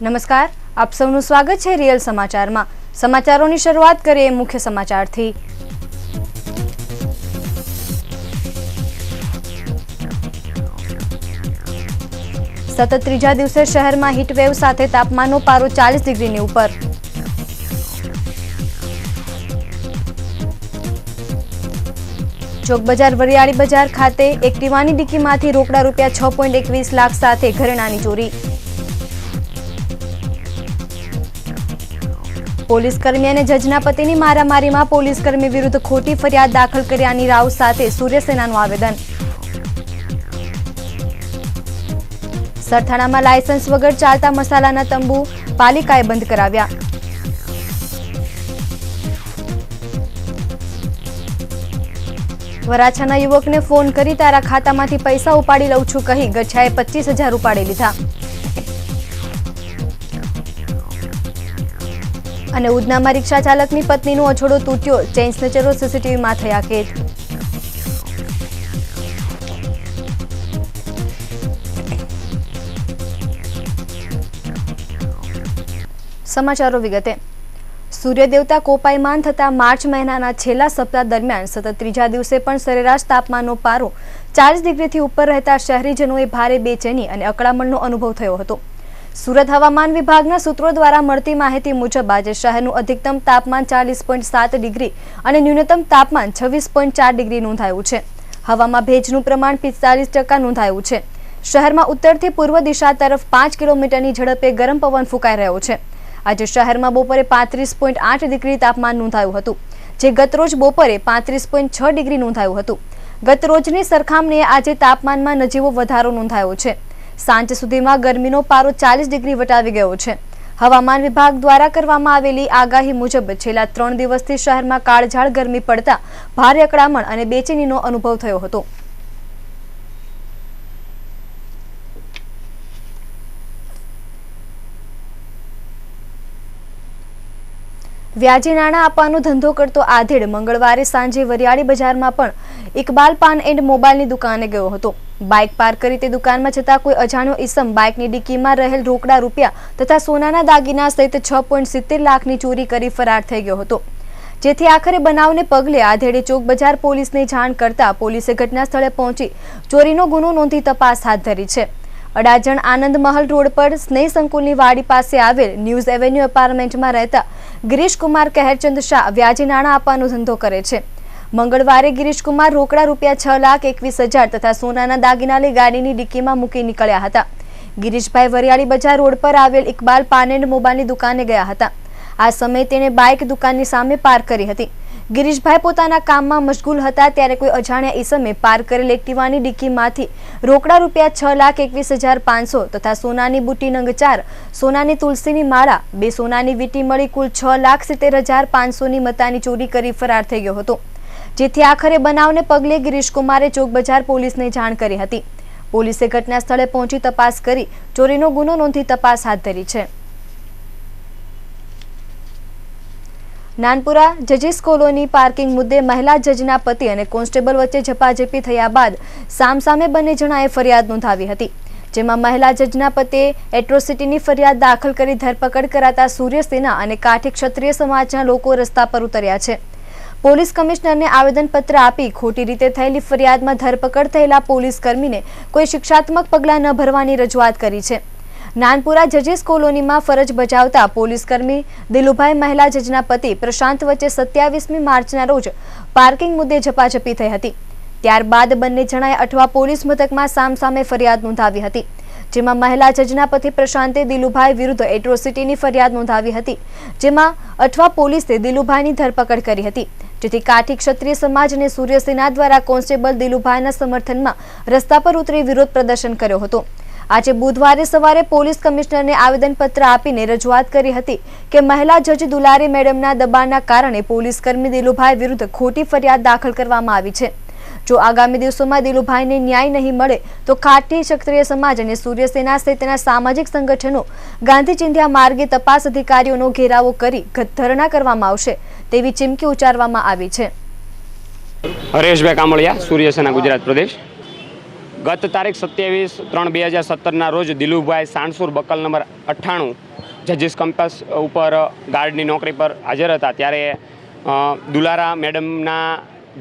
નમસ્કાર, આપ સૌનું સ્વાગત છે રિયલ સમાચારમાં। સમાચારોની શરૂઆત કરીએ મુખ્ય સમાચારથી। સતત ત્રીજા દિવસે શહેરમાં હીટવેવ સાથે તાપમાનનો પારો 40 ડિગ્રીની ઉપર। ચોક બજાર વરિયાળી બજાર ખાતે એક્ટિવાની ડિક્કીમાંથી રોકડા રૂપિયા 6.21 લાખ સાથે ઘરેણાની ચોરી। પોલીસકર્મી અને જજના પતિની મારામારીમાં પોલીસકર્મી વિરુદ્ધ ખોટી ફરિયાદ દાખલ કર્યાની રાવ સાથે સૂર્યસેનાનું આવેદન। સરથાણામાં લાયસન્સ વગર ચાલતા મસાલાના તંબુ પાલિકાએ બંધ કરાવ્યા। વરાછાના યુવકને ફોન કરી તારા ખાતામાંથી પૈસા ઉપાડી લઉં છું કહી ગઠિયાએ 25,000 ઉપાડી લીધા। અને ઉધનામાં રિક્ષા ચાલકની પત્નીનો અછોડો તૂટ્યો, ચેઇન સ્નેચરો સીસીટીવીમાં થયા કેદ। સમાચારો વિગતે। સૂર્યદેવતા કોપાયમાન થતા માર્ચ મહિનાના છેલ્લા સપ્તાહ દરમિયાન સતત ત્રીજા દિવસે પણ સરેરાશ તાપમાનનો પારો 40 ડિગ્રીથી ઉપર રહેતા શહેરીજનોએ ભારે બેચેની અને અકળામણનો અનુભવ થયો હતો। સુરત હવામાન વિભાગના સૂત્રો દ્વારા મળતી માહિતી મુજબ આજે શહેરનું અધિકતમ તાપમાન 40.7 ડિગ્રી અને ન્યૂનતમ તાપમાન 26.4 ડિગ્રી નોંધાયું છે। હવામાં ભેજનું પ્રમાણ 45% નોંધાયું છે। શહેરમાં ઉત્તરથી પૂર્વ દિશા તરફ 5 કિલોમીટરની ઝડપે ગરમ પવન ફૂંકાઈ રહ્યો છે। આજે શહેરમાં બપોરે 35.8 ડિગ્રી તાપમાન નોંધાયું હતું, જે ગતરોજ બપોરે 35.6 ડિગ્રી નોંધાયું હતું। ગતરોજની સરખામણીએ આજે તાપમાનમાં નજીવો વધારો નોંધાયો છે। સાંજ સુધીમાં ગરમીનો પારો 40 ડિગ્રી વટાવી ગયો છે। હવામાન વિભાગ દ્વારા કરવામાં આવેલી આગાહી મુજબ છેલ્લા 3 દિવસથી શહેરમાં કાળઝાળ ગરમી પડતા ભારે અકળામણ અને બેચેનીનો અનુભવ થયો હતો। વ્યાજે નાણાં આપવાનો ધંધો કરતો આધેડ મંગળવારે સાંજે વરિયાળી બજારમાં પણ ઇકબાલ પાન એન્ડ મોબાઈલની દુકાને ગયો હતો। બાઇક પાર્ક કરી તે દુકાનમાં જતા કોઈ અજાણ્યો ઈસમ બાઇકની ડિક્કીમાં રહેલ રોકડા રૂપિયા તથા સોનાના દાગીના સહિત 6.70 લાખની ચોરી કરી ફરાર થઈ ગયો હતો, જેથી આખરે બનાવને પગલે આધેડે ચોક બજાર પોલીસને જાણ કરતા પોલીસે ઘટના સ્થળે પહોંચી ચોરીનો ગુનો નોંધી તપાસ હાથ ધરી છે। અડાજણ આનંદ મહલ રોડ પર સ્નેહ સંકુલની વાડી પાસે આવેલ ન્યૂઝ એવેન્યુ એપાર્ટમેન્ટમાં રહેતા ગિરીશકુમાર કહેરચંદ શાહ વ્યાજે નાણાં આપવાનો ધંધો કરે છે। મંગળવારે ગિરીશકુમાર રોકડા રૂપિયા 6,21,000 તથા સોનાના દાગીના લઈ ગાડીની ડિક્કીમાં મૂકી નીકળ્યા હતા। ગિરીશભાઈ વરિયાળી બજાર રોડ પર આવેલ ઇકબાલ પાન એન્ડ મોબાઈલની દુકાને ગયા હતા। આ સમયે તેને બાઇક દુકાનની સામે પાર્ક કરી હતી। ગિરીશભાઈ પોતાના કામમાં મશગુલ હતા ત્યારે કોઈ અજાણ્યા ઈસમે પાર્ક કરેલ એક્ટિવાની ડિક્કીમાંથી રોકડા રૂપિયા 6,21,500 તથા સોનાની બુટ્ટી નંગ 4, સોનાની તુલસીની માળા, 2 સોનાની વીંટી મળી કુલ 6,70,500ની મતાની ચોરી કરી ફરાર થઈ ગયો હતો, જેથી આખરે બનાવને પગલે ગિરીશકુમારે ચોક બજાર પોલીસને જાણ કરી હતી। પોલીસે ઘટના સ્થળે પહોંચી તપાસ કરી ચોરીનો ગુનો નોંધી તપાસ હાથ ધરી છે। નાનપુરા જજીસ કોલોની પાર્કિંગ મુદ્દે મહિલા જજના પતિ અને કોન્સ્ટેબલ વચ્ચે ઝપાઝપી થયા બાદ સામસામે બંને જણાએ ફરિયાદ નોંધાવી હતી, જેમાં મહિલા જજના પતિએ એટ્રોસિટીની ફરિયાદ દાખલ કરી ધરપકડ કરાતા સૂર્યસેના અને કાઠી ક્ષત્રિય સમાજના લોકો રસ્તા પર ઉતર્યા છે। પોલીસ કમિશનરને આવેદનપત્ર આપી ખોટી રીતે થયેલી ફરિયાદમાં ધરપકડ થયેલા પોલીસ કર્મીને કોઈ શિક્ષાત્મક પગલાં ન ભરવાની રજૂઆત કરી છે। નાનપુરા જજીસ કોલોનીમાં ફરજ બજાવતા પોલીસકર્મી દિલુભાઈ મહિલા જજના પતિ પ્રશાંત વચ્ચે 27મી માર્ચના રોજ પાર્કિંગ મુદ્દે ઝપાઝપી થઈ હતી। ત્યારબાદ બંને જણાએ અઠવા પોલીસ મથકમાં સામસામે ફરિયાદ નોંધાવી હતી, જેમાં મહિલા જજના પતિ પ્રશાંતે દિલુભાઈ વિરુદ્ધ એટ્રોસિટીની ફરિયાદ નોંધાવી હતી, જેમાં અઠવા પોલીસે દિલુભાઈની ધરપકડ કરી હતી, જેથી કાઠી ક્ષત્રિય સમાજ અને સૂર્યસેના દ્વારા કોન્સ્ટેબલ દિલુભાઈના સમર્થનમાં રસ્તા પર ઉતરી વિરોધ પ્રદર્શન કર્યો હતો। આજે બુધવારે સવારે પોલીસ કમિશનરને આવેદનપત્ર આપીને રજૂઆત કરી હતી કે મહિલા જજ દુલારી મેડમના દબાણના કારણે પોલીસકર્મી દિલુભાઈ વિરુદ્ધ ખોટી ફરિયાદ દાખલ કરવામાં આવી છે। જો આગામી દિવસોમાં દિલુભાઈને ન્યાય નહીં મળે તો કાઠી ક્ષત્રિય સમાજ અને સૂર્યસેના સહિતના સામાજિક સંગઠનો ગાંધી ચિંધ્યા માર્ગે તપાસ અધિકારીઓનો ઘેરાવો કરી ધરણા કરવામાં આવશે તેવી ચીમકી ઉચ્ચારવામાં આવી છે। હરેશભાઈ કામળિયા, સૂર્યસેના ગુજરાત પ્રદેશ। ગત તારીખ 27/3/2017 રોજ દિલુભાઈ સાણસુર બકલ નંબર 98 જજીસ કેમ્પસ ઉપર ગાર્ડની નોકરી પર હાજર હતા ત્યારે દુલારા મેડમના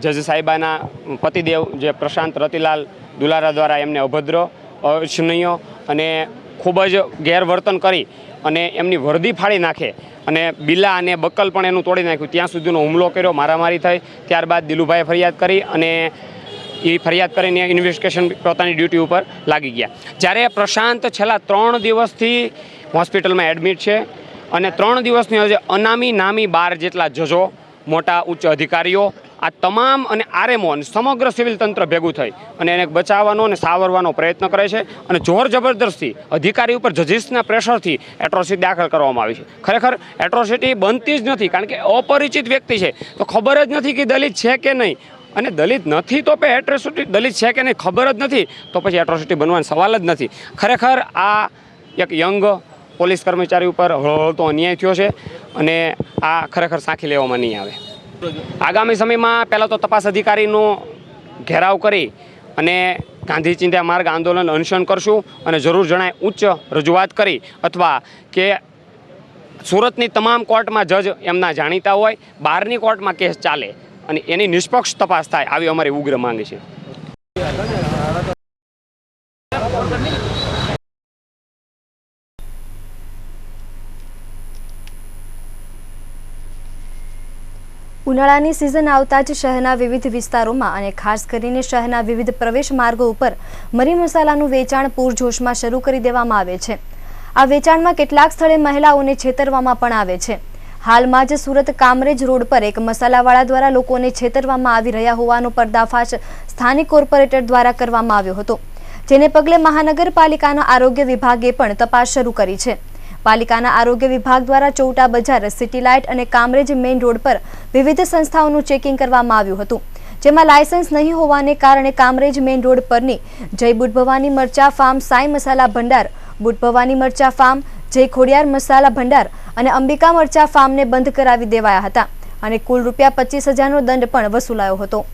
જજ સાહેબાના પતિદેવ જે પ્રશાંત રતિલાલ દુલારા દ્વારા એમને અભદ્ર અશનીય અને ખૂબ જ ગેરવર્તન કરી અને એમની વર્દી ફાડી નાખે અને બિલા અને બકલ પણ એનું તોડી નાખ્યું ત્યાં સુધીનો હુમલો કર્યો, મારામારી થઈ. ત્યારબાદ દિલુભાઈએ ફરિયાદ કરી અને એ ફરિયાદ કરીને ઇન્વેસ્ટિગેશન પોતાની ડ્યુટી ઉપર લાગી ગયા. જ્યારે પ્રશાંત છેલ્લા 3 દિવસથી હોસ્પિટલમાં એડમિટ છે અને 3 દિવસની હજી અનામી નામી 12 જેટલા જજો, મોટા ઉચ્ચ અધિકારીઓ, આ તમામ અને આરએમઓ અને સમગ્ર સિવિલ તંત્ર ભેગું થઈ અને એને બચાવવાનો અને સાવરવાનો પ્રયત્ન કરે છે અને જોર જબરદસ્તી અધિકારી ઉપર જજીસના પ્રેશરથી એટ્રોસિટી દાખલ કરવામાં આવી છે. ખરેખર એટ્રોસિટી બનતી જ નથી, કારણ કે અપરિચિત વ્યક્તિ છે તો ખબર જ નથી કે દલિત છે કે નહીં, અને દલિત નથી તો પછી એટ્રોસિટી દલિત છે કે નહીં ખબર જ નથી તો પછી એટ્રોસિટી બનવાનો સવાલ જ નથી. ખરેખર આ એક યંગ પોલીસ કર્મચારી ઉપર હળહળતો અન્યાય થયો છે અને આ ખરેખર સાંખી લેવામાં નહીં આવે. આગામી સમયમાં પહેલાં તો તપાસ અધિકારીનો ઘેરાવ કરી અને ગાંધી ચિંધ્યા માર્ગ આંદોલન અનશન કરશું અને જરૂર જણાય ઉચ્ચ રજૂઆત કરી અથવા કે સુરતની તમામ કોર્ટમાં જજ એમના જાણીતા હોય, બહારની કોર્ટમાં કેસ ચાલે અને એની નિષ્પક્ષ તપાસ થાય, આવી અમારી ઉગ્ર માંગ છે. ઉનાળાની સિઝન આવતા જ શહેરના વિવિધ વિસ્તારોમાં અને ખાસ કરીને શહેરના વિવિધ પ્રવેશ માર્ગો ઉપર મરી મસાલાનું વેચાણ પૂરજોશમાં શરૂ કરી દેવામાં આવે છે. આ વેચાણમાં કેટલાક સ્થળે મહિલાઓને છેતરવામાં પણ આવે છે. હાલમાં જ સુરત કામરેજ રોડ પર એક મસાલાવાળા દ્વારા લોકોને છેતરવામાં આવી રહ્યા હોવાનો પર્દાફાશ સ્થાનિક કોર્પોરેટર દ્વારા કરવામાં આવ્યો હતો, જેને પગલે મહાનગરપાલિકાના આરોગ્ય વિભાગે પણ તપાસ શરૂ કરી છે. પાલિકાના આરોગ્ય વિભાગ દ્વારા ચૌટા બજાર, સિટી લાઇટ અને કામરેજ મેઇન રોડ પર વિવિધ સંસ્થાઓનું ચેકિંગ કરવામાં આવ્યું હતું, જેમાં લાયસન્સ નહીં હોવાને કારણે કામરેજ મેઇન રોડ પરની જય બુટ ભવાની મરચા ફાર્મ, સાઈ મસાલા ભંડાર, બુટ ભવાની મરચા ફાર્મ, જય ખોડિયાર મસાલા ભંડાર અને અંબિકા મરચા ફાર્મને બંધ કરાવી દેવાયા હતા અને કુલ ₹25,000નો દંડ પણ વસૂલાયો હતો.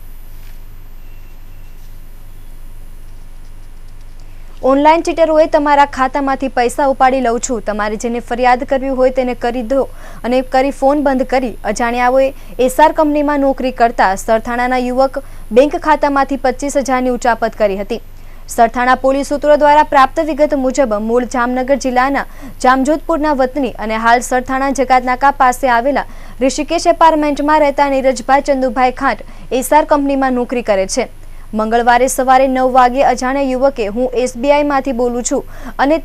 ઓનલાઈન ચીટરોએ તમારા ખાતામાંથી પૈસા ઉપાડી લઉં છું, તમારે જેને ફરિયાદ કરવી હોય તેને કરી દો અને કરી ફોન બંધ કરી અજાણ્યાઓએ એસઆર કંપનીમાં નોકરી કરતા સરથાણાના યુવક બેંક ખાતામાંથી 25,000ની ઉચાપત કરી હતી. સરથાણા પોલીસ સૂત્રો દ્વારા પ્રાપ્ત વિગત મુજબ મૂળ જામનગર જિલ્લાના જામજોધપુરના વતની અને હાલ સરથાણા જગાતનાકા પાસે આવેલા ઋષિકેશ એપાર્ટમેન્ટમાં રહેતા નીરજભાઈ ચંદુભાઈ ખાંટ એસઆર કંપનીમાં નોકરી કરે છે. મંગળવારે સવારે 9 વાગે અજાણ્યા યુવકે હું SBIમાંથી બોલું છું અને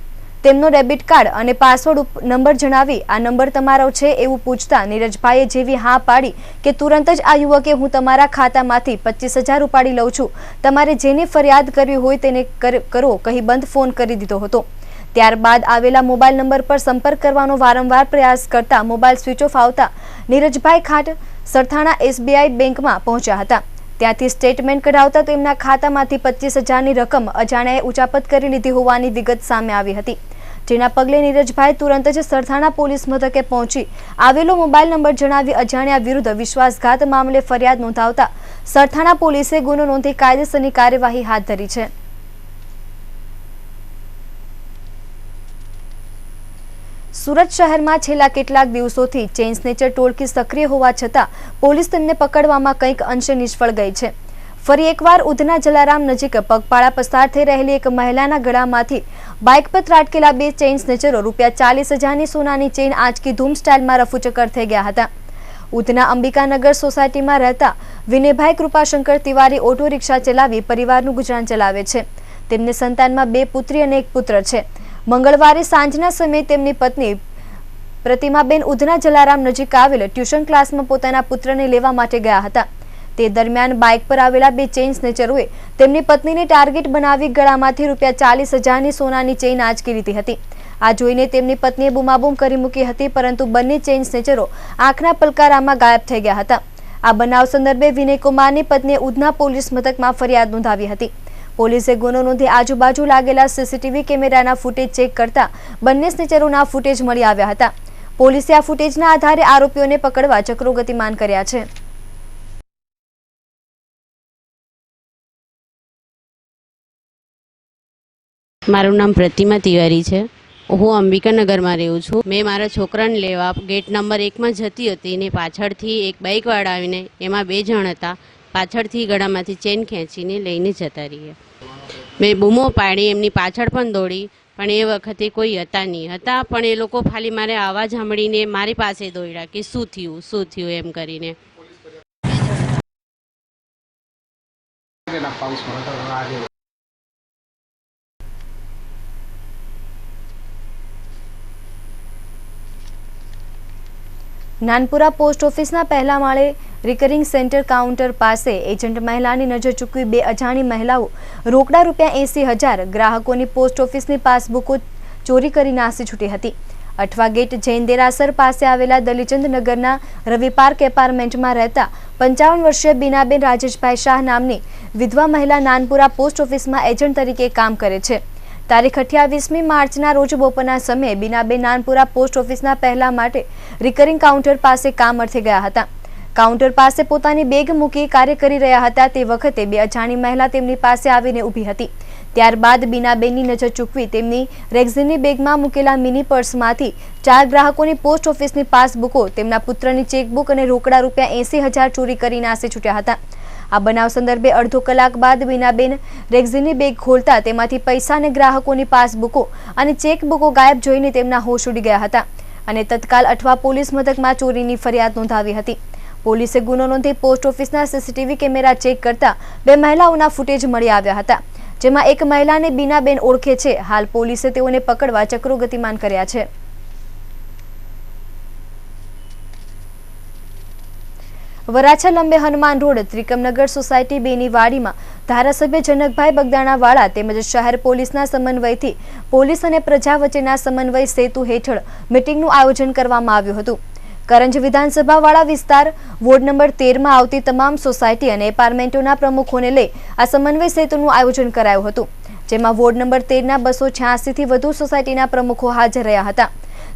તેમનો ડેબિટ કાર્ડ અને પાસવર્ડ નંબર જણાવી આ નંબર તમારો છે એવું પૂછતા નીરજભાઈએ જેવી હા પાડી કે તુરંત જ આ યુવકે હું તમારા ખાતામાંથી 25,000 ઉપાડી લઉં છું, તમારે જેની ફરિયાદ કરવી હોય તેને કરો કહી બંધ ફોન કરી દીધો હતો. ત્યારબાદ આવેલા મોબાઈલ નંબર પર સંપર્ક કરવાનો વારંવાર પ્રયાસ કરતા મોબાઈલ સ્વિચ ઓફ આવતા નીરજભાઈ ખાંટ સરથાણા SBI બેંકમાં પહોંચ્યા હતા. ત્યાંથી સ્ટેટમેન્ટ કઢાવતા તેમના ખાતામાંથી 25,000ની રકમ અજાણ્યાએ ઉચાપત કરી લીધી હોવાની વિગત સામે આવી હતી, જેના પગલે નીરજભાઈ તુરંત જ સરથાણા પોલીસ મથકે પહોંચી આવેલો મોબાઈલ નંબર જણાવી અજાણ્યા વિરુદ્ધ વિશ્વાસઘાત મામલે ફરિયાદ નોંધાવતા સરથાણા પોલીસે ગુનો નોંધી કાયદેસરની કાર્યવાહી હાથ ધરી છે. સુરત શહેરમાં છેલ્લા કેટલાક દિવસોથી ચેઇન સ્નેચર ટોળકી સક્રિય હોવા છતાં પોલીસ તેમને પકડવામાં કંઈક અંશે નિષ્ફળ ગઈ છે. ફરી એકવાર ઉધના જલારામ નજીક પગપાળા પસાર થઈ રહેલી એક મહિલાના ગળામાંથી બાઇક પર ત્રાટકેલા 2 ચેઇન સ્નેચરો ₹40,000ની સોનાની ચેઇન આંચકી ધૂમ સ્ટાઇલમાં રફુચક્કર થઈ ગયા હતા. ઉધના અંબિકાનગર સોસાયટીમાં રહેતા વિનયભાઈ કૃપાશંકર તિવારી ઓટો રિક્ષા ચલાવી પરિવારનું ગુજરાન ચલાવે છે. તેમને સંતાનમાં 2 પુત્રી અને 1 પુત્ર છે. મંગળવારે સાંજના સમયે તેમની પત્ની પ્રતિમાબેન ઉધના જલારામ નજીક આવેલ ટ્યુશન ક્લાસમાં પોતાના પુત્રને લેવા માટે ગયા હતા. તે દરમિયાન બાઇક પર આવેલા 2 ચેઇન સ્નેચરોએ તેમની પત્નીને ટાર્ગેટ બનાવી ગળામાંથી ₹40,000ની સોનાની ચેઇન આંચકી લીધી હતી. આ જોઈને તેમની પત્નીએ બૂમાબૂમ કરી મૂકી હતી, પરંતુ બંને ચેઇન સ્નેચરો આંખના પલકારામાં ગાયબ થઈ ગયા હતા. આ બનાવ સંદર્ભે વિનયકુમારની પત્નીએ ઉધના પોલીસ મથકમાં ફરિયાદ નોંધાવી હતી. પોલીસે ગુનો નોંધી આજુબાજુ લાગેલા CCTV કેમેરાના ફૂટેજ ચેક કરતા બંને સ્નેચરોના ફૂટેજ મળી આવ્યા હતા. પોલીસે આ ફૂટેજના આધારે આરોપીઓને પકડવા ચક્રો ગતિમાન કર્યા છે. મારું નામ પ્રતિમા તિવારી છે. હું અંબિકાનગરમાં રહું છું. મેં મારા છોકરાને લેવા ગેટ નંબર 1માં જતી હતી ને પાછળથી એક બાઇકવાળા આવીને, એમાં 2 જણ હતા, પાછળથી ગળામાંથી ચેન ખેંચીને લઈને જતા રહ્યા. મેં બૂમો પાડી, એમની પાછળ પણ દોડી, પણ એ વખતે કોઈ હતા નહીં. પણ એ લોકો ખાલી મારે અવાજ સાંભળીને મારી પાસે દોડ્યા કે શું થયું એમ કરીને. નાનપુરા પોસ્ટ ઓફિસના પહેલા માળે રિકરિંગ સેન્ટર કાઉન્ટર પાસે એજન્ટ મહિલાની નજર ચૂકવી 2 અજાણી મહિલાઓ રોકડા ₹80,000 ગ્રાહકોની પોસ્ટ ઓફિસની પાસબુકો ચોરી કરી નાસી છૂટી હતી. અઠવા ગેટ જૈન દેરાસર પાસે આવેલા દલીચંદ નગરના રવિ પાર્ક એપાર્ટમેન્ટમાં રહેતા 55 વર્ષીય બીનાબેન રાજેશભાઈ શાહ નામની વિધવા મહિલા નાનપુરા પોસ્ટ ઓફિસમાં એજન્ટ તરીકે કામ કરે છે. તારીખ 28મી માર્ચના રોજ બપોરના સમયે બીનાબેન નાનપુરા પોસ્ટ ઓફિસના પહેલા માટે રિકરિંગ કાઉન્ટર પાસે કામ અર્થે ગયા હતા. કાઉન્ટર પાસે પોતાની બેગ મૂકી કાર્ય કરી રહ્યા હતા તે વખતે 2 અજાણી મહિલા તેમની પાસે આવીને ઊભી હતી. ત્યારબાદ બીનાબેનની નજર ચૂકવી તેમની રેક્ઝિનની બેગમાં મૂકેલા મિની પર્સમાંથી 4 ગ્રાહકોની પોસ્ટ ઓફિસની પાસબુકો, તેમના પુત્રની ચેકબુક અને રોકડા ₹80,000 ચોરી કરી નાસી છૂટ્યા હતા. આ બનાવ સંદર્ભે અડધો કલાક બાદ બીનાબેન રેક્ઝિનની બેગ ખોલતા તેમાંથી પૈસા અને ગ્રાહકોની પાસબુકો અને ચેકબુકો ગાયબ જોઈને તેમના હોશ ઉડી ગયા હતા અને તત્કાલ અઠવા પોલીસ મથકમાં ચોરીની ફરિયાદ નોંધાવી હતી. પોલીસે ગુનો નોંધી પોસ્ટ ઓફિસના સીસીટીવી કેમેરા ચેક કરતા 2 મહિલાઓના ફૂટેજ મળી આવ્યા હતા, જેમાં એક મહિલાને બીનાબેન ઓળખે છે. હાલ પોલીસે તેઓને પકડવા ચક્રો ગતિમાન કર્યા છે. વરાછા લંબે હનુમાન રોડ ત્રિકમનગર સોસાયટી 2ની વાડીમાં ધારાસભ્ય જનકભાઈ બગદાણાવાળા તેમજ શહેર પોલીસના સમન્વયથી પોલીસ અને પ્રજા વચ્ચેના સમન્વય સેતુ હેઠળ મીટિંગનું આયોજન કરવામાં આવ્યું હતું. કરંજ વિધાનસભાવાળા વિસ્તાર વોર્ડ નંબર 13માં આવતી તમામ સોસાયટી અને એપાર્ટમેન્ટોના પ્રમુખોને લઈ આ સમન્વય સેતુનું આયોજન કરાયું હતું, જેમાં વોર્ડ નંબર 13ના 286થી વધુ સોસાયટીના પ્રમુખો હાજર રહ્યા હતા.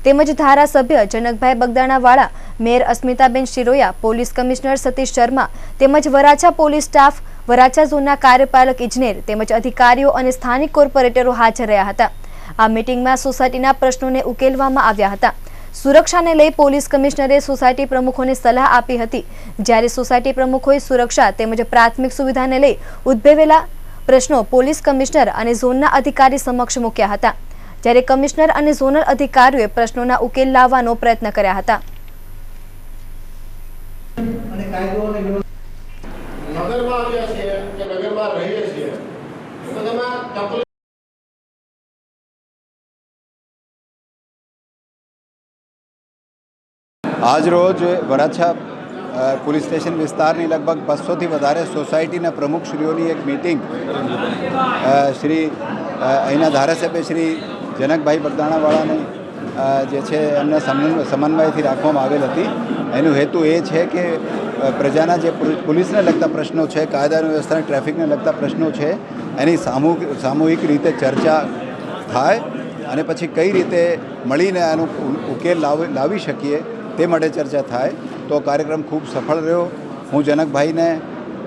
તેમજ ધારાસભ્ય જનકભાઈ બગદાણાવાળા, mayor Asmitaben Shiroya, police commissioner Satish Sharma તેમજ વરાછા પોલીસ સ્ટાફ, વરાછા ઝોનના કાર્યપાલક ઇજનેર તેમજ અધિકારીઓ અને સ્થાનિક કોર્પોરેટરો હાજર રહ્યા હતા. આ મીટિંગમાં સોસાયટીના પ્રશ્નોને ઉકેલવામાં આવ્યા હતા. સુરક્ષાને લઈ પોલીસ કમિશનરે સોસાયટી પ્રમુખોને સલાહ આપી હતી, જ્યારે સોસાયટી પ્રમુખોએ સુરક્ષા તેમજ પ્રાથમિક સુવિધાને લઈ ઉદ્ભવેલા પ્રશ્નો પોલીસ કમિશનર અને ઝોનના અધિકારી સમક્ષ મૂક્યા હતા, જ્યારે કમિશનર અને ઝોનલ અધિકારીઓએ પ્રશ્નોના ઉકેલ લાવવાનો પ્રયત્ન કર્યા હતા. આજ રોજ વરાછા પોલીસ સ્ટેશન વિસ્તારની લગભગ 200થી વધારે સોસાયટીના પ્રમુખશ્રીઓની એક મિટિંગ અહીંના ધારાસભ્ય શ્રી જનકભાઈ બગદાણાવાળાની જે છે એમના સમન્વયથી રાખવામાં આવેલ હતી. એનો હેતુ એ છે કે પ્રજાના જે પોલીસને લગતા પ્રશ્નો છે, કાયદા વ્યવસ્થા, ટ્રાફિકને લગતા પ્રશ્નો છે, એની સામૂહિક રીતે ચર્ચા થાય અને પછી કઈ રીતે મળીને આનો ઉકેલ લાવી શકીએ તે માટે ચર્ચા થાય. તો કાર્યક્રમ ખૂબ સફળ રહ્યો. હું જનકભાઈને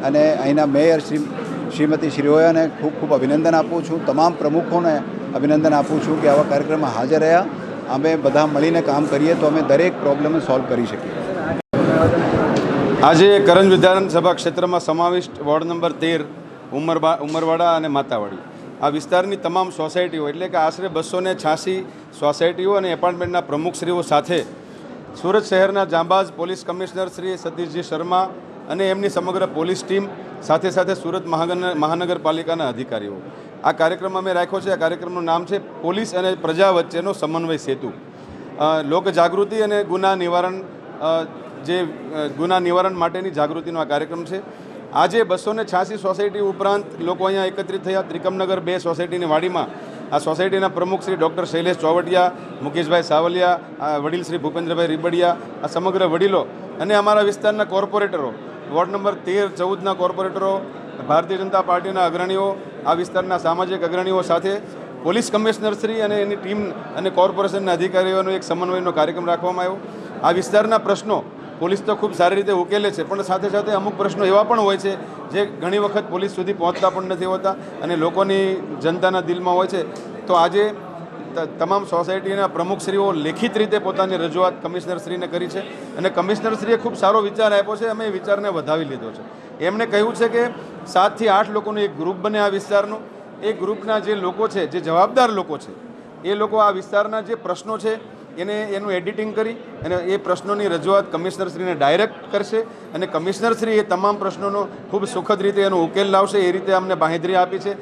અને અહીંના મેયર શ્રીમતી શિરોયાને ખૂબ ખૂબ અભિનંદન આપું છું. તમામ પ્રમુખોને અભિનંદન આપું છું કે આવા કાર્યક્રમમાં હાજર રહ્યા. અમે બધા મળીને કામ કરીએ તો અમે દરેક પ્રોબ્લેમને સોલ્વ કરી શકીએ. આજે કરંજ વિધાનસભા ક્ષેત્રમાં સમાવિષ્ટ વોર્ડ નંબર 13 ઉમરવાડા અને માતાવાડી આ વિસ્તારની તમામ સોસાયટીઓ એટલે કે આશરે 286 સોસાયટીઓ અને એપાર્ટમેન્ટના પ્રમુખશ્રીઓ સાથે સુરત શહેરના જાંબાઝ પોલીસ કમિશનર શ્રી સતીશજી શર્મા અને એમની સમગ્ર પોલીસ ટીમ સાથે સુરત મહાનગરપાલિકાના અધિકારીઓ આ કાર્યક્રમ અમે રાખ્યો છે. આ કાર્યક્રમનું નામ છે પોલીસ અને પ્રજા વચ્ચેનો સમન્વય સેતુ. લોક જાગૃતિ અને ગુના નિવારણ માટેની જાગૃતિનો આ કાર્યક્રમ છે. આજે 286 સોસાયટી ઉપરાંત લોકો અહીંયા એકત્રિત થયા. ત્રિકમનગર 2 સોસાયટીની વાડીમાં આ સોસાયટીના પ્રમુખ શ્રી ડૉક્ટર શૈલેષ ચોવટિયા, મુકેશભાઈ સાવલિયા, વડીલ શ્રી ભૂપેન્દ્રભાઈ રીબડિયા, આ સમગ્ર વડીલો અને અમારા વિસ્તારના કોર્પોરેટરો, વોર્ડ નંબર 13, 14ના કોર્પોરેટરો, ભારતીય જનતા પાર્ટીના અગ્રણીઓ, આ વિસ્તારના સામાજિક અગ્રણીઓ સાથે પોલીસ કમિશનર શ્રી અને એની ટીમ અને કોર્પોરેશનના અધિકારીઓનો એક સમન્વયનો કાર્યક્રમ રાખવામાં આવ્યો. આ વિસ્તારના પ્રશ્નો પોલીસ તો ખૂબ સારી રીતે ઉકેલે છે, પણ સાથે અમુક પ્રશ્નો એવા પણ હોય છે જે ઘણી વખત પોલીસ સુધી પહોંચતા પણ નથી હોતા અને લોકોની જનતાના દિલમાં હોય છે. તો આજે તમામ સોસાયટીના પ્રમુખશ્રીઓ લેખિત રીતે પોતાની રજૂઆત કમિશનરશ્રીને કરી છે અને કમિશનરશ્રીએ ખૂબ સારો વિચાર આપ્યો છે. અમે એ વિચારને વધાવી લીધો છે. એમણે કહ્યું છે કે 7 થી 8 લોકોનું એક ગ્રુપ બને આ વિસ્તારનું. એ ગ્રુપના જે લોકો છે, જે જવાબદાર લોકો છે, એ લોકો આ વિસ્તારના જે પ્રશ્નો છે એનું એડિટિંગ કરી અને એ પ્રશ્નોની રજૂઆત કમિશનરશ્રીને ડાયરેક્ટ કરશે અને કમિશનરશ્રી એ તમામ પ્રશ્નોનો ખૂબ સુખદ રીતે એનો ઉકેલ લાવશે એ રીતે અમને બાંહેધરી આપી છે.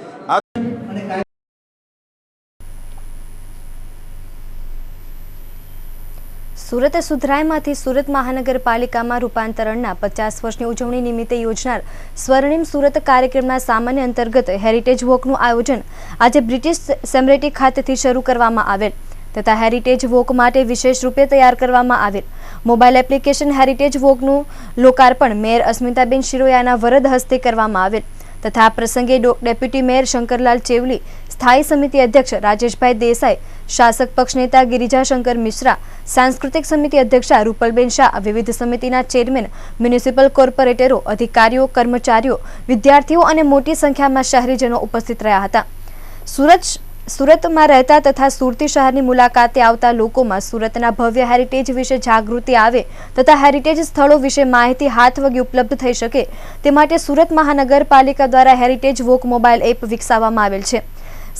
સુરત સુધરાઈમાંથી સુરત મહાનગરપાલિકામાં રૂપાંતરણના 50 વર્ષની ઉજવણી નિમિત્તે યોજનાર સ્વર્ણિમ સુરત કાર્યક્રમના સામાન્ય અંતર્ગત હેરિટેજ વોકનું આયોજન આજે બ્રિટિશ સેમ્રેટી ખાતેથી શરૂ કરવામાં આવેલ તથા હેરિટેજ વોક માટે વિશેષ રૂપે તૈયાર કરવામાં આવેલ મોબાઈલ એપ્લિકેશન હેરિટેજ વોકનું લોકાર્પણ મેયર અસ્મિતાબેન શિરોયાના વરદ હસ્તે કરવામાં આવેલ તથા આ પ્રસંગે ડેપ્યુટી મેયર શંકરલાલ ચેવલી, સ્થાયી સમિતિ અધ્યક્ષ રાજેશભાઈ દેસાઈ, શાસક પક્ષ નેતા ગિરિજાશંકર મિશ્રા, સાંસ્કૃતિક સમિતિ અધ્યક્ષા રૂપલબેન શાહ, વિવિધ સમિતિના ચેરમેન, મ્યુનિસિપલ કોર્પોરેટરો, અધિકારીઓ, કર્મચારીઓ, વિદ્યાર્થીઓ અને મોટી સંખ્યામાં શહેરીજનો ઉપસ્થિત રહ્યા હતા. સુરતમાં રહેતા તથા સુરતી શહેરની મુલાકાતે આવતા લોકોમાં સુરતના ભવ્ય હેરિટેજ વિશે જાગૃતિ આવે તથા હેરિટેજ સ્થળો વિશે માહિતી હાથવગી ઉપલબ્ધ થઈ શકે તે માટે સુરત મહાનગરપાલિકા દ્વારા હેરિટેજ વોક મોબાઈલ એપ વિકસાવવામાં આવેલ છે.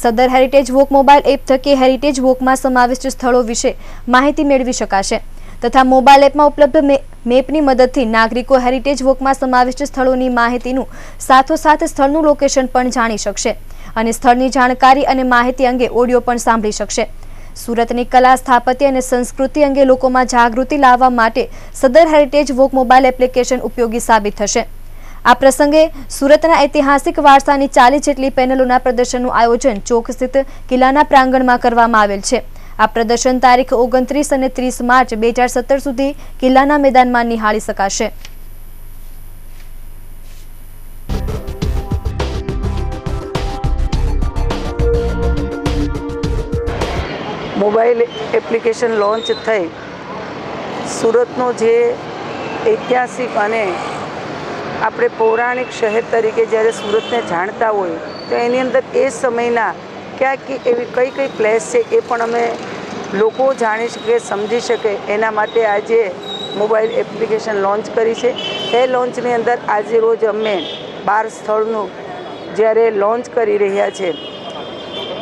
સદર હેરિટેજ વોક મોબાઈલ એપ થકી હેરિટેજ વોકમાં સમાવિષ્ટ સ્થળો વિશે માહિતી મેળવી શકાશે તથા મોબાઈલ એપમાં ઉપલબ્ધ મેપની મદદથી નાગરિકો હેરિટેજ વોકમાં સમાવિષ્ટ સ્થળોની માહિતીનું સાથોસાથ સ્થળનું લોકેશન પણ જાણી શકશે અને સ્થળની જાણકારી અને માહિતી અંગે ઓડિયો પણ સાંભળી શકશે. સુરતની કલા, સ્થાપત્ય અને સંસ્કૃતિ અંગે લોકોમાં જાગૃતિ લાવવા માટે સદર હેરિટેજ વોક મોબાઈલ એપ્લિકેશન ઉપયોગી સાબિત થશે. આ પ્રસંગે સુરતના ઐતિહાસિક વારસાની 40 જેટલી પેનલોના પ્રદર્શનનું આયોજન ચોક સ્થિત કિલ્લાના પ્રાંગણમાં કરવામાં આવેલ છે. આ પ્રદર્શન તારીખ 29 અને 30 માર્ચ 2017 સુધી કિલ્લાના મેદાનમાં નિહાળી શકાશે. મોબાઈલ એપ્લિકેશન લોન્ચ થઈ સુરતનો જે ઐતિહાસિક અને આપણે પૌરાણિક શહેર તરીકે જ્યારે સુરતને જાણતા હોય તો એની અંદર એ સમયના ક્યાંક એવી કઈ કઈ પ્લેસ છે એ પણ અમે લોકો જાણી શકે, સમજી શકે એના માટે આજે મોબાઈલ એપ્લિકેશન લોન્ચ કરી છે. એ લોન્ચની અંદર આજે રોજ અમે 12 સ્થળનું જ્યારે લોન્ચ કરી રહ્યા છે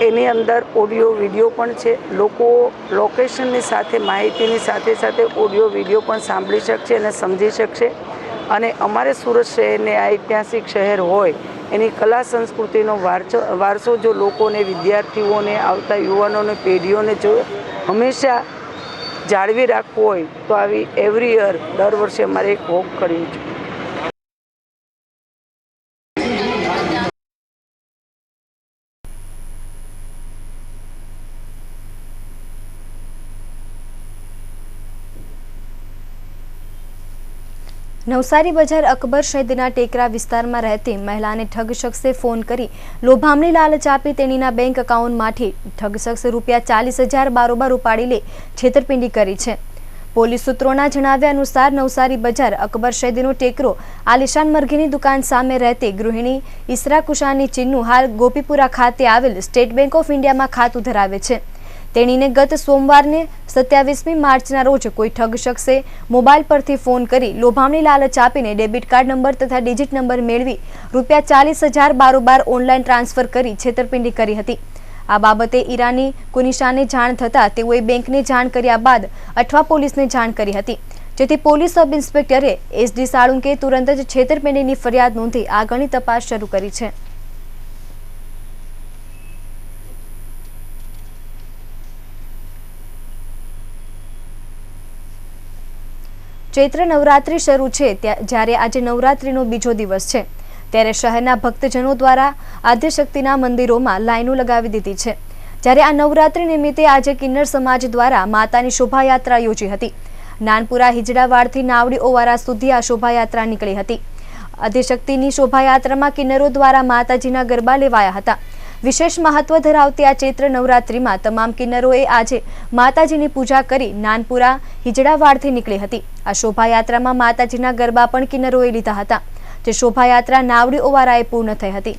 એની અંદર ઓડિયો વિડીયો પણ છે. લોકો લોકેશનની સાથે માહિતીની સાથે સાથે ઓડિયો વિડીયો પણ સાંભળી શકશે અને સમજી શકશે અને અમારે સુરત શહેરને આ ઐતિહાસિક શહેર હોય એની કલા સંસ્કૃતિનો વારસો જો લોકોને, વિદ્યાર્થીઓને, આવતા યુવાનોને, પેઢીઓને જો હંમેશા જાળવી રાખવું હોય તો આવી એવરી યર દર વર્ષે અમારે એક વોક કર્યું છે. નવસારી બજાર અકબર શહીદના ટેકરા વિસ્તારમાં રહેતી મહિલાને ઠગ શખ્સે ફોન કરી લોભામણી લાલચ આપી તેણીના બેંક એકાઉન્ટમાંથી ઠગ શખ્સે ₹40,000 બારોબાર ઉપાડી લે છેતરપિંડી કરી છે. પોલીસ સૂત્રોના જણાવ્યા અનુસાર નવસારી બજાર અકબર શહીદનો ટેકરો આલિશાન મરઘીની દુકાન સામે રહેતી ગૃહિણી ઇસરા કુશાની ચિન્નુ હાલ ગોપીપુરા ખાતે આવેલ સ્ટેટ બેંક ઓફ ઇન્ડિયામાં ખાતું ધરાવે છે. તેણીને ગત સોમવારને 27મી માર્ચના રોજ કોઈ ઠગ શખ્સે મોબાઈલ પરથી ફોન કરી લોભામણી લાલચ આપીને ડેબિટ કાર્ડ નંબર તથા ડિજિટ નંબર મેળવી ₹40,000 બારોબાર ઓનલાઈન ટ્રાન્સફર કરી છેતરપિંડી કરી હતી. આ બાબતે ઈરાની કુનિશાને જાણ થતાં તેઓએ બેંકને જાણ કર્યા બાદ અઠવા પોલીસને જાણ કરી હતી, જેથી પોલીસ સબ ઇન્સ્પેક્ટરે SD સાળુંકે તુરંત જ છેતરપિંડીની ફરિયાદ નોંધી આગળની તપાસ શરૂ કરી છે. ચૈત્ર નવરાત્રી શરૂ છે જ્યારે આજે નવરાત્રીનો બીજો દિવસ છે ત્યારે શહેરના ભક્તજનો દ્વારા આદ્યશક્તિના મંદિરોમાં લાઈનો લગાવી દીધી છે. જ્યારે આ નવરાત્રી નિમિત્તે આજે કિન્નર સમાજ દ્વારા માતાની શોભાયાત્રા યોજી હતી. નાનપુરા હિજડાવાડથી નાવડી ઓવારા સુધી આ શોભાયાત્રા નીકળી હતી. આદ્યશક્તિની શોભાયાત્રામાં કિન્નરો દ્વારા માતાજીના ગરબા લેવાયા હતા. વિશેષ મહત્વ ધરાવતી આ ચૈત્ર નવરાત્રીમાં તમામ કિન્નરોએ આજે માતાજીની પૂજા કરી નાનપુરા હિજડાવાડથી નીકળી હતી. આ શોભાયાત્રામાં માતાજીના ગરબા પણ કિન્નરોએ લીધા હતા, જે શોભાયાત્રા નાવડી ઓવારાએ પૂર્ણ થઈ હતી.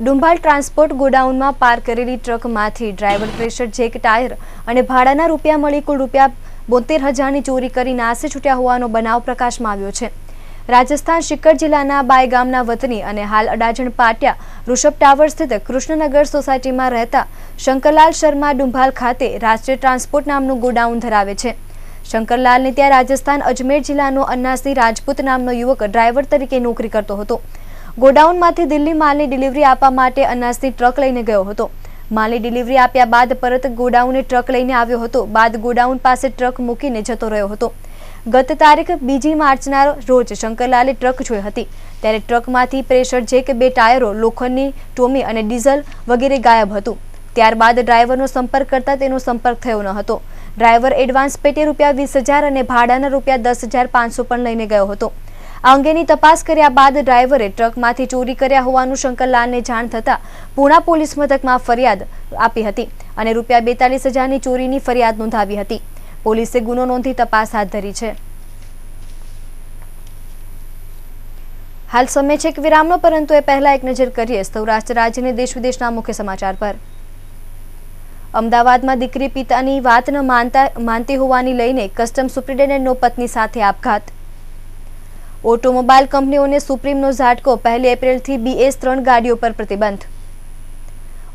ડુંભાલ ટ્રાન્સપોર્ટ ગોડાઉનમાં પાર્ક કરેલી ટ્રકમાંથી ડ્રાઈવર પ્રેશર જેક ટાયર અને ભાડાના રૂપિયા મળી કુલ રૂપિયા 72,000ની ચોરી કરી નાસી છૂટ્યા હોવાનો બનાવ પ્રકાશમાં આવ્યો છે. રાજસ્થાન શિક્કર જિલ્લાના બાય ગામના વતની અને હાલ અડાજણ પાટિયા ઋષભ ટાવર સ્થિત કૃષ્ણનગર સોસાયટીમાં રહેતા શંકરલાલ શર્મા ડુંભાલ ખાતે રાષ્ટ્રીય ટ્રાન્સપોર્ટ નામનું ગોડાઉન ધરાવે છે. શંકરલાલને ત્યાં રાજસ્થાન અજમેર જિલ્લાનો અન્નાસિંહ રાજપૂત નામનો યુવક ડ્રાઈવર તરીકે નોકરી કરતો હતો. ગોડાઉનમાંથી દિલ્હી માલની ડિલિવરી આપવા માટે અન્નાસિંહ ટ્રક લઈને ગયો હતો. માલની ડિલિવરી આપ્યા બાદ પરત ગોડાઉને ટ્રક લઈને આવ્યો હતો. બાદ ગોડાઉન પાસે ટ્રક મૂકીને જતો રહ્યો હતો. ગત તારીખ 2 માર્ચના રોજ શંકરલાલે ટ્રક જોઈ હતી ત્યારે ટ્રકમાંથી પ્રેશર જેક 2 ટાયરો, લોખંડની ટોમી અને ડીઝલ વગેરે ગાયબ હતું. ત્યારબાદ ડ્રાઈવરનો સંપર્ક કરતા તેનો સંપર્ક થયો ન હતો. ડ્રાઈવર એડવાન્સ પેટે રૂપિયા 20,000 અને ભાડાના રૂપિયા 10,500 પણ લઈને ગયો હતો. આ અંગેની તપાસ કર્યા બાદ ડ્રાઈવરે ટ્રકમાંથી ચોરી કર્યા હોવાનું શંકરલાલને જાણ થતાં પૂણા પોલીસ મથકમાં ફરિયાદ આપી હતી અને રૂપિયા 42,000ની ચોરીની ફરિયાદ નોંધાવી હતી. પોલીસે ગુનો નોંધી તપાસ હાથ ધરી છે. હાલ સમય છે એક વિરામનો, પરંતુ એ પહેલા એક નજર કરીએ સૌરાષ્ટ્ર રાજ્યને દેશ વિદેશના મુખ્ય સમાચાર પર. અમદાવાદમાં દીકરી પિતાની વાત ન માનતી હોવાની લઈને કસ્ટમ સુપ્રિન્ટેન્ડન્ટનો પત્ની સાથે આપઘાત. ઓટોમોબાઈલ કંપનીઓને સુપ્રીમનો ઝાટકો, 1 એપ્રિલથી BS3 ગાડીઓ પર પ્રતિબંધ.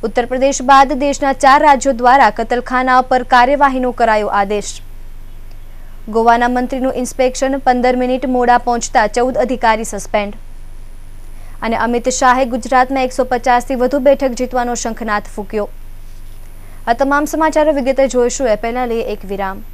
ઉત્તર પ્રદેશ બાદ દેશના 4 રાજ્યો દ્વારા કતલખાનાઓ પર કાર્યવાહીનો કરાયો આદેશ. ગોવાના મંત્રીનું ઇન્સ્પેક્શન 15 મિનિટ મોડા પહોંચતા 14 અધિકારી સસ્પેન્ડ. અને અમિત શાહે ગુજરાતમાં 150થી વધુ બેઠક જીતવાનો શંખનાદ ફૂંક્યો. આ તમામ સમાચારો વિગતે જોઈશું એ પહેલા લઈએ એક વિરામ.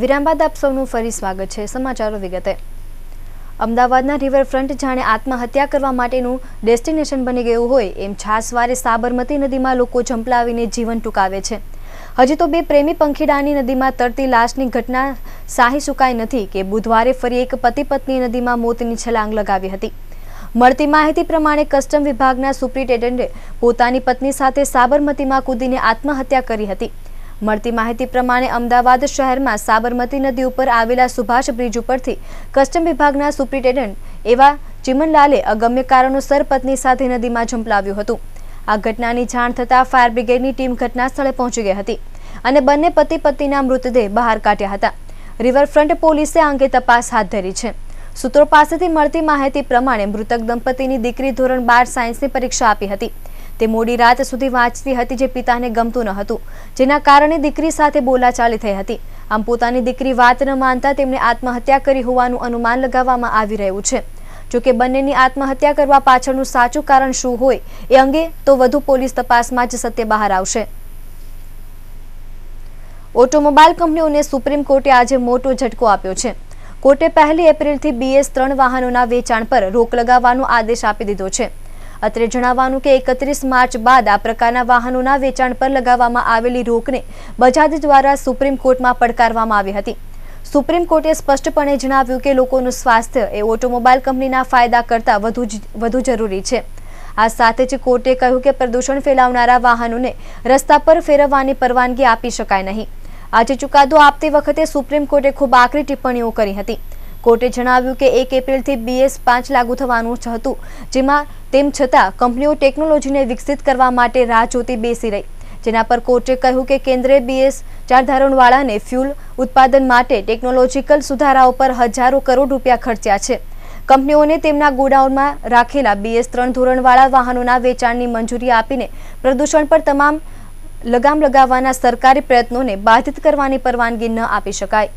વિરામ બાદ આપ સૌનું ફરી સ્વાગત છે. સમાચારો વિગતે. અમદાવાદના રિવરફ્રન્ટ જાણે આત્મહત્યા કરવા માટેનું ડેસ્ટિનેશન બની ગયું હોય એમ છાસવારે સાબરમતી નદીમાં લોકો ઝંપલાવીને જીવન ટૂંકાવે છે. હજી તો 2 પ્રેમી પંખીડાની નદીમાં તરતી લાશની ઘટના સાહી સુકાઈ નથી કે બુધવારે ફરી એક પતિ પત્ની નદીમાં મોતની છલાંગ લગાવી હતી. મળતી માહિતી પ્રમાણે કસ્ટમ વિભાગના સુપ્રિન્ટેન્ડન્ટે પોતાની પત્ની સાથે સાબરમતીમાં કૂદીને આત્મહત્યા કરી હતી. મળતી માહિતી પ્રમાણે અમદાવાદ શહેરમાં સાબરમતી નદી ઉપર આવેલા સુભાષ બ્રિજ ઉપરથી કસ્ટમ વિભાગના સુપ્રિન્ટેન્ડન્ટ એવા ચિમનલાલે અગમ્ય કારણોસર પત્ની સાથે નદીમાં ઝંપલાવ્યું હતું. આ ઘટનાની જાણ થતાં ફાયર બ્રિગેડની ટીમ ઘટના સ્થળે પહોંચી ગઈ હતી અને બંને પતિ પત્નીના મૃતદેહ બહાર કાઢ્યા હતા. રિવરફ્રન્ટ પોલીસે આ અંગે તપાસ હાથ ધરી છે. સૂત્રો પાસેથી મળતી માહિતી પ્રમાણે મૃતક દંપતીની દીકરી ધોરણ 12 સાયન્સની પરીક્ષા આપી હતી. તે મોડી રાત સુધી વાંચતી હતી જે પિતાને ગમતું ન હતું, જેના કારણે દીકરી સાથે બોલાચાલી થઈ હતી. આમ પોતાની દીકરી વાત ન માનતા તેમણે આત્મહત્યા કરી હોવાનું અનુમાન લગાવવામાં આવી રહ્યું છે. જોકે બંનેની આત્મહત્યા કરવા પાછળનું સાચું કારણ શું હોય એ અંગે તો વધુ પોલીસ તપાસમાં જ સત્ય બહાર આવશે. ઓટોમોબાઈલ કંપનીઓને સુપ્રીમ કોર્ટે આજે મોટો ઝટકો આપ્યો છે. કોર્ટે 1 એપ્રિલથી BS3 વાહનોના વેચાણ પર રોક લગાવવાનો આદેશ આપી દીધો છે. અત્રે જણાવવાનું કે 31 માર્ચ બાદ આ પ્રકારના વાહનોના વેચાણ પર લગાવવામાં આવેલી રોકને બજાજ દ્વારા સુપ્રીમ કોર્ટમાં પડકારવામાં આવી હતી. સુપ્રીમ કોર્ટે સ્પષ્ટપણે જણાવ્યું કે લોકોનું સ્વાસ્થ્ય એ ઓટોમોબાઈલ કંપનીના ફાયદા કરતાં વધુ જરૂરી છે. આ સાથે જ કોર્ટે કહ્યું કે પ્રદૂષણ ફેલાવનારા વાહનોને રસ્તા પર ફેરવવાની પરવાનગી આપી શકાય નહીં. આજે ચુકાદો આપતી વખતે સુપ્રીમ કોર્ટે ખૂબ આકરી ટિપ્પણીઓ કરી હતી. કોર્ટે જણાવ્યું કે 1 એપ્રિલથી BS5 લાગુ થવાનું હતું, જેમાં તેમ છતાં કંપનીઓ ટેકનોલોજીને વિકસિત કરવા માટે રાહ જોતી બેસી રહી, જેના પર કોર્ટે કહ્યું કે કેન્દ્રે BS4 ધારણવાળાને ફ્યુલ ઉત્પાદન માટે ટેકનોલોજીકલ સુધારાઓ પર હજારો કરોડ રૂપિયા ખર્ચ્યા છે. કંપનીઓને તેમના ગોડાઉનમાં રાખેલા BS3 ધોરણવાળા વાહનોના વેચાણની મંજૂરી આપીને પ્રદૂષણ પર તમામ લગામ લગાવવાના સરકારી પ્રયત્નોને બાધિત કરવાની પરવાનગી ન આપી શકાય.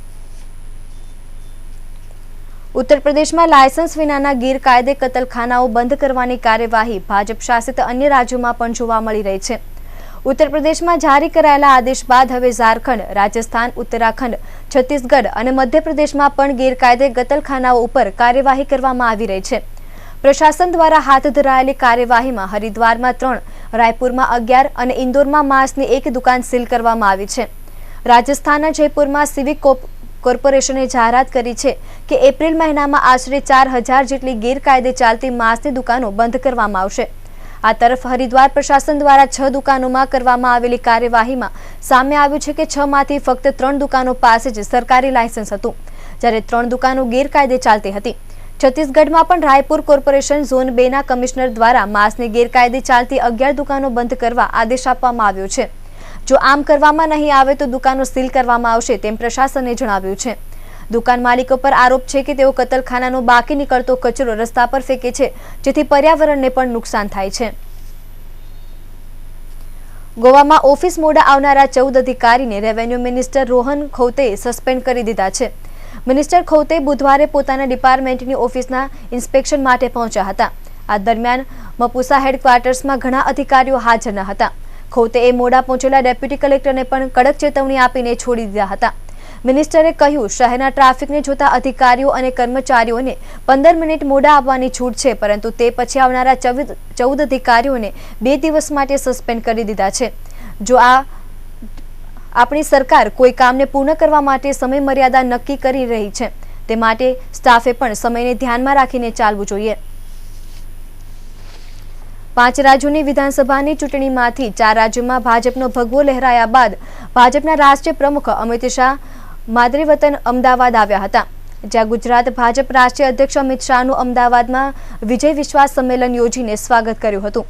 ઉત્તર પ્રદેશમાં લાયસન્સ વિનાના ગેરકાયદે કતલખાનાઓ બંધ કરવાની કાર્યવાહી ભાજપ શાસિત અન્ય રાજ્યોમાં પણ જોવા મળી રહી છે. ઉત્તર પ્રદેશમાં જારી કરાયેલા આદેશ બાદ હવે ઝારખંડ, રાજસ્થાન, ઉત્તરાખંડ, છત્તીસગઢ અને મધ્યપ્રદેશમાં પણ ગેરકાયદે કતલખાનાઓ ઉપર કાર્યવાહી કરવામાં આવી રહી છે. પ્રશાસન દ્વારા હાથ ધરાયેલી કાર્યવાહીમાં હરિદ્વારમાં 3, રાયપુરમાં 11 અને ઇન્દોરમાં માંસની 1 દુકાન સીલ કરવામાં આવી છે. રાજસ્થાનના જયપુરમાં સિવિક કોર્પોરેશને જાહેરાત કરી છે કે એપ્રિલ મહિનામાં આશરે 4000 જેટલી ગેરકાયદે ચાલતી માંસની દુકાનો બંધ કરવામાં આવશે. આ તરફ હરિદ્વાર પ્રશાસન દ્વારા 6 દુકાનોમાં કરવામાં આવેલી કાર્યવાહીમાં સામે આવ્યું છે કે 6 માંથી ફક્ત 3 દુકાનો પાસે જ સરકારી લાયસન્સ હતું, જ્યારે 3 દુકાનો ગેરકાયદે ચાલતી હતી. છત્તીસગઢમાં પણ રાયપુર કોર્પોરેશન ઝોન 2 ના કમિશનર દ્વારા માંસની ગેરકાયદે ચાલતી 11 દુકાનો બંધ કરવા આદેશ આપવામાં આવ્યો છે. જો આમ કરવામાં નહીં આવે તો દુકાનો સીલ કરવામાં આવશે તેમ પ્રશાસને જણાવ્યું છે. દુકાન માલિકો પર આરોપ છે કે તેઓ કતલખાનાનો બાકી નીકળતો કચરો રસ્તા પર ફેંકે છે, જેથી પર્યાવરણને પણ નુકસાન થાય છે. ગોવામાં ઓફિસ મોડા આવનારા 14 અધિકારીને રેવન્યુ મિનિસ્ટર રોહન ખૌતેએ સસ્પેન્ડ કરી દીધા છે. મિનિસ્ટર ખૌતે બુધવારે પોતાના ડિપાર્ટમેન્ટની ઓફિસના ઇન્સ્પેક્શન માટે પહોંચ્યા હતા. આ દરમિયાન મપુસા હેડક્વાર્ટર્સમાં ઘણા અધિકારીઓ હાજર ન હતા. ખૌતેએ મોડા પહોંચેલા ડેપ્યુટી કલેક્ટરને પણ કડક ચેતવણી આપીને છોડી દીધા હતા. મિનિસ્ટરે કહ્યું, શહેરના ટ્રાફિકને જોતા અધિકારીઓ અને કર્મચારીઓને 15 મિનિટ મોડા આવવાની છૂટ છે, પરંતુ તે પછી આવનારા 14 અધિકારીઓને 2 દિવસ માટે સસ્પેન્ડ કરી દીધા છે. જો આપણી સરકાર કોઈ કામને પૂર્ણ કરવા માટે સમય મર્યાદા નક્કી કરી રહી છે, તે માટે સ્ટાફે પણ સમયને ધ્યાનમાં રાખીને ચાલવું જોઈએ. 5 રાજ્યોની વિધાનસભાની ચૂંટણીમાંથી 4 રાજ્યોમાં ભાજપનો ભગવો લહેરાયા બાદ ભાજપના રાષ્ટ્રીય પ્રમુખ અમિત શાહ માદરે વતન અમદાવાદ આવ્યા હતા, જ્યાં ગુજરાત ભાજપ રાષ્ટ્રીય અધ્યક્ષ અમિત શાહનું અમદાવાદમાં વિજય વિશ્વાસ સંમેલન યોજીને સ્વાગત કર્યું હતું.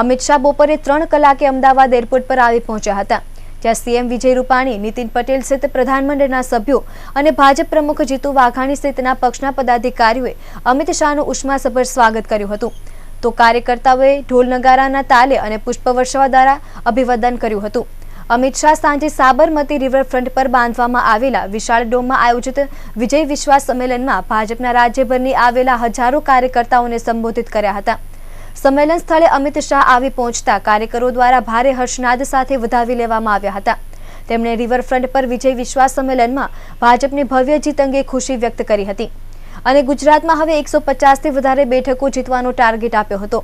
અમિત શાહ બપોરે 3 કલાકે અમદાવાદ એરપોર્ટ પર આવી પહોંચ્યા હતા, જ્યાં સીએમ વિજય રૂપાણી, નીતિન પટેલ સહિત પ્રધાનમંડળના સભ્યો અને ભાજપ પ્રમુખ જીતુ વાઘાણી સહિતના પક્ષના પદાધિકારીઓએ અમિત શાહનું ઉષ્માસભર સ્વાગત કર્યું હતું. તો કાર્યકર્તાઓએ ઢોલ નગારાના તાલે અને પુષ્પવર્ષા દ્વારા અભિવાદન કર્યું હતું. અમિત શાહ સાંજે સાબરમતી રિવરફ્રન્ટ પર બાંધવામાં આવેલા વિશાળ ડોમમાં આયોજિત વિજય વિશ્વાસ સંમેલનમાં ભાજપના રાજ્યભરની આવેલા હજારો કાર્યકર્તાઓને સંબોધિત કર્યા હતા. સંમેલન સ્થળે અમિત શાહ આવી પહોંચતા કાર્યકરો દ્વારા ભારે હર્ષનાદ સાથે વધાવી લેવામાં આવ્યા હતા. તેમણે રિવરફ્રન્ટ પર વિજય વિશ્વાસ સંમેલનમાં ભાજપની ભવ્ય જીત અંગે ખુશી વ્યક્ત કરી હતી અને ગુજરાતમાં હવે 150થી વધારે બેઠકો જીતવાનો ટાર્ગેટ આપ્યો હતો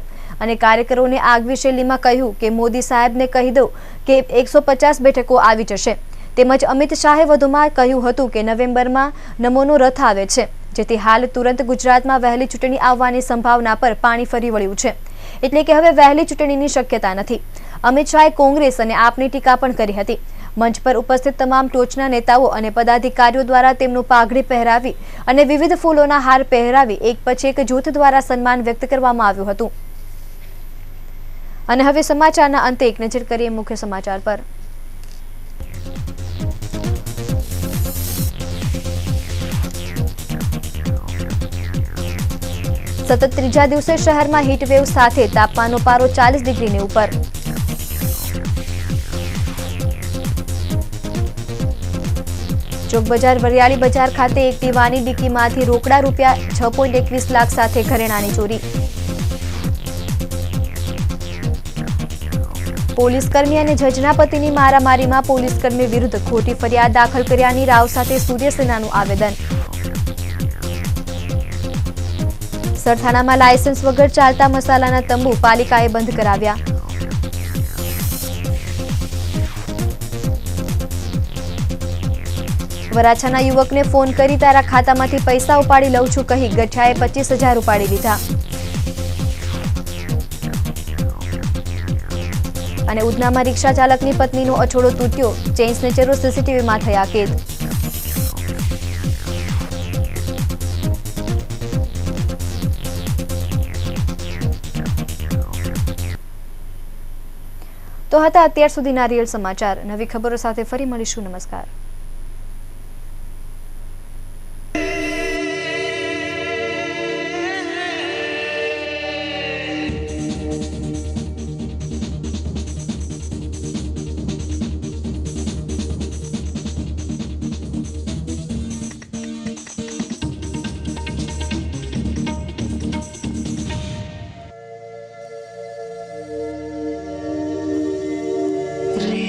અને કાર્યકરોને આગવી શૈલીમાં કહ્યું કે મોદી સાહેબને કહી દો કે 150 બેઠકો આવી જશે. તેમજ અમિત શાહે વધુમાં કહ્યું હતું કે નવેમ્બરમાં નમોનો રથ આવે છે, જેથી હાલ તુરંત ગુજરાતમાં વહેલી ચૂંટણી આવવાની સંભાવના પર પાણી ફરી વળ્યું છે, એટલે કે હવે વહેલી ચૂંટણીની શક્યતા નથી. અમિત શાહે કોંગ્રેસ અને આપની ટીકા પણ કરી હતી. મંચ પર ઉપસ્થિત તમામ ટોચના નેતાઓ અને પદાધિકારીઓ દ્વારા તેમનું પાઘડી પહેરાવી અને વિવિધ ફૂલોના હાર પહેરાવી એક પછી એક જૂથ દ્વારા સન્માન વ્યક્ત કરવામાં આવ્યું હતું. અને હવે સમાચારના અંતે એક નજર કરીએ મુખ્ય સમાચાર પર. સતત ત્રીજા દિવસે શહેરમાં હીટવેવ સાથે તાપમાનનો પારો 40 ડિગ્રીની ઉપર. ચોક બજાર વરિયાળી બજાર ખાતે એક દીવાની ડિક્કીમાંથી રોકડા રૂપિયા 6.21 લાખ સાથે ઘરેણાની ચોરી. પોલીસકર્મી અને જજના પતિની મારામારીમાં પોલીસકર્મી વિરુદ્ધ ખોટી ફરિયાદ દાખલ કર્યાની રાવ સાથે સૂર્યસેનાનું આવેદન. સરથાણામાં લાયસન્સ વગર ચાલતા મસાલાના તંબુ પાલિકાએ બંધ કરાવ્યા. વરાછાના યુવકને ફોન કરી તારા ખાતામાંથી પૈસા ઉપાડી લઉં છું કહી ગઠિયાએ 25,000 ઉપાડી લીધા. અને ઉધનામાં રિક્ષા ચાલકની પત્નીનો અછોડો તૂટ્યો, ચેઇન સ્નેચરો સીસીટીવીમાં થયા કેદ. તો હતા અત્યાર સુધીના રિયલ સમાચાર. નવી ખબરો સાથે ફરી મળીશું. નમસ્કાર. શ્રી